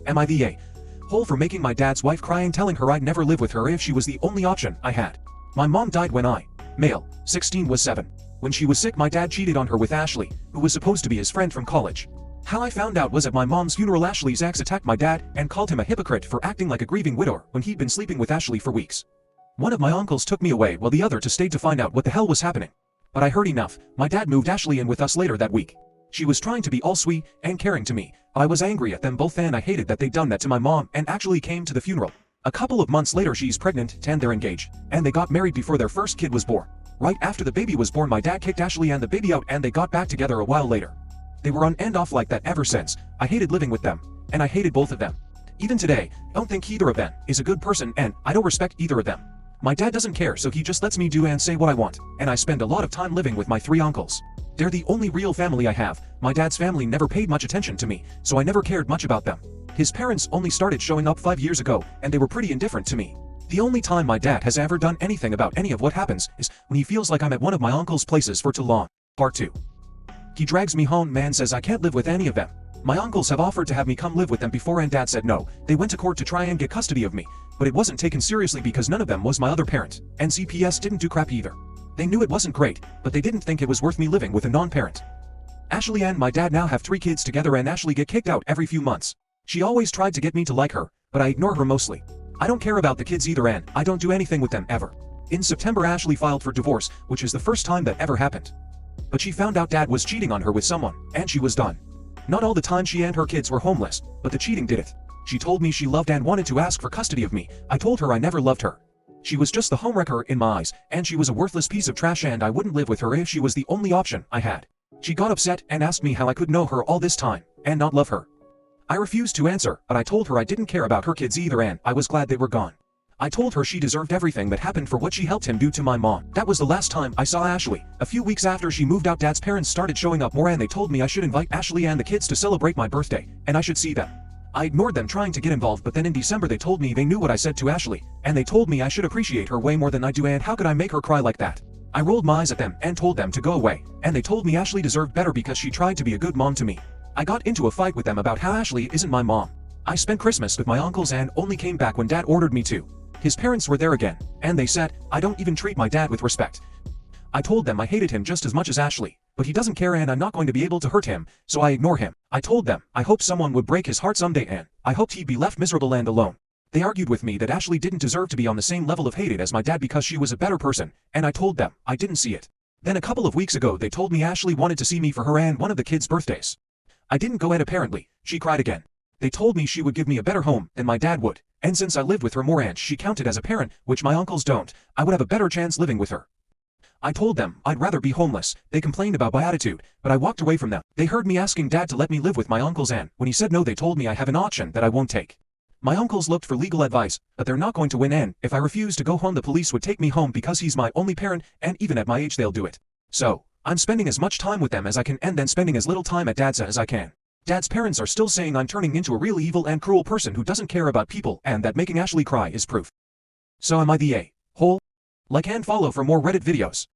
Am I the a-hole for making my dad's wife cry and telling her I'd never live with her if she was the only option I had? My mom died when I, male, 16 was 7. When she was sick my dad cheated on her with Ashley, who was supposed to be his friend from college. How I found out was at my mom's funeral. Ashley's ex attacked my dad and called him a hypocrite for acting like a grieving widower when he'd been sleeping with Ashley for weeks. One of my uncles took me away while the other stayed to find out what the hell was happening. But I heard enough. My dad moved Ashley in with us later that week. She was trying to be all sweet and caring to me. I was angry at them both and I hated that they'd done that to my mom and actually came to the funeral. A couple of months later she's pregnant and they're engaged, and they got married before their first kid was born. Right after the baby was born my dad kicked Ashley and the baby out and they got back together a while later. They were on and off like that ever since. I hated living with them, and I hated both of them. Even today, I don't think either of them is a good person and I don't respect either of them. My dad doesn't care so he just lets me do and say what I want, and I spend a lot of time living with my 3 uncles. They're the only real family I have. My dad's family never paid much attention to me, so I never cared much about them. His parents only started showing up 5 years ago, and they were pretty indifferent to me. The only time my dad has ever done anything about any of what happens is when he feels like I'm at one of my uncle's places for too long. Part 2. He drags me home and says I can't live with any of them. My uncles have offered to have me come live with them before and dad said no. They went to court to try and get custody of me, but it wasn't taken seriously because none of them was my other parent, and CPS didn't do crap either. They knew it wasn't great, but they didn't think it was worth me living with a non-parent. Ashley and my dad now have 3 kids together and Ashley get kicked out every few months. She always tried to get me to like her, but I ignore her mostly. I don't care about the kids either and I don't do anything with them ever. In September Ashley filed for divorce, which is the first time that ever happened. But she found out dad was cheating on her with someone, and she was done. Not all the time she and her kids were homeless, but the cheating did it. She told me she loved and wanted to ask for custody of me. I told her I never loved her. She was just the homewrecker in my eyes, and she was a worthless piece of trash and I wouldn't live with her if she was the only option I had. She got upset and asked me how I could know her all this time, and not love her. I refused to answer, but I told her I didn't care about her kids either and I was glad they were gone. I told her she deserved everything that happened for what she helped him do to my mom. That was the last time I saw Ashley. A few weeks after she moved out dad's parents started showing up more and they told me I should invite Ashley and the kids to celebrate my birthday, and I should see them. I ignored them trying to get involved, but then in December they told me they knew what I said to Ashley, and they told me I should appreciate her way more than I do and how could I make her cry like that. I rolled my eyes at them and told them to go away, and they told me Ashley deserved better because she tried to be a good mom to me. I got into a fight with them about how Ashley isn't my mom. I spent Christmas with my uncles and only came back when dad ordered me to. His parents were there again, and they said, I don't even treat my dad with respect. I told them I hated him just as much as Ashley, but he doesn't care and I'm not going to be able to hurt him, so I ignore him. I told them I hope someone would break his heart someday and I hoped he'd be left miserable and alone. They argued with me that Ashley didn't deserve to be on the same level of hated as my dad because she was a better person, and I told them I didn't see it. Then a couple of weeks ago they told me Ashley wanted to see me for her and one of the kids' birthdays. I didn't go and apparently, she cried again. They told me she would give me a better home than my dad would, and since I lived with her more and she counted as a parent, which my uncles don't, I would have a better chance living with her. I told them I'd rather be homeless. They complained about my attitude, but I walked away from them. They heard me asking dad to let me live with my uncles and when he said no they told me I have an option that I won't take. My uncles looked for legal advice, but they're not going to win and if I refuse to go home the police would take me home because he's my only parent and even at my age they'll do it. So, I'm spending as much time with them as I can and then spending as little time at dad's as I can. Dad's parents are still saying I'm turning into a really evil and cruel person who doesn't care about people and that making Ashley cry is proof. So am I the a-hole? Like and follow for more Reddit videos.